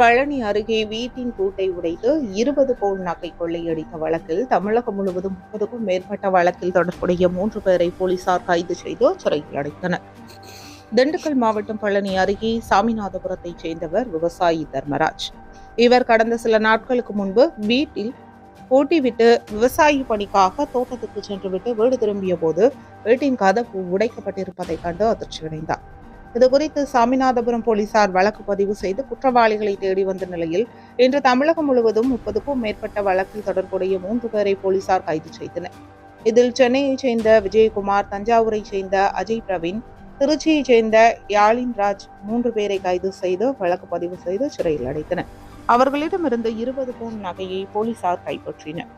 பழனி அருகே வீட்டின் பூட்டை உடைத்து 20 பவுன் நகை கொள்ளையடித்த வழக்கில் தமிழகம் முழுவதும் 30க்கும் மேற்பட்ட வழக்கில் தொடர்புடைய 3 பேரை போலீசார் கைது செய்து சிறையில் அடைத்தனர். திண்டுக்கல் மாவட்டம் பழனி அருகே சாமிநாதபுரத்தைச் சேர்ந்தவர் விவசாயி தர்மராஜ். இவர் கடந்த சில நாட்களுக்கு முன்பு வீட்டில் பூட்டிவிட்டு விவசாய பணிக்காக தோட்டத்திற்கு சென்றுவிட்டு வீடு திரும்பிய போது வீட்டின் கதவு உடைக்கப்பட்டிருப்பதை கண்டு அதிர்ச்சியடைந்தார். இதுகுறித்து சாமிநாதபுரம் போலீசார் வழக்கு பதிவு செய்து குற்றவாளிகளை தேடி வந்த நிலையில் இன்று தமிழகம் முழுவதும் 30க்கும் மேற்பட்ட வழக்கில் தொடர்புடைய 3 பேரை போலீசார் கைது செய்தனர். இதில் சென்னையைச் சேர்ந்த விஜயகுமார், தஞ்சாவூரைச் சேர்ந்த அஜய் பிரவீன், திருச்சியைச் சேர்ந்த யாழின் ராஜ் 3 பேரை கைது செய்து வழக்கு பதிவு செய்து சிறையில் அடைத்தனர். அவர்களிடமிருந்து 20 பவுன் நகையை போலீசார் கைப்பற்றினர்.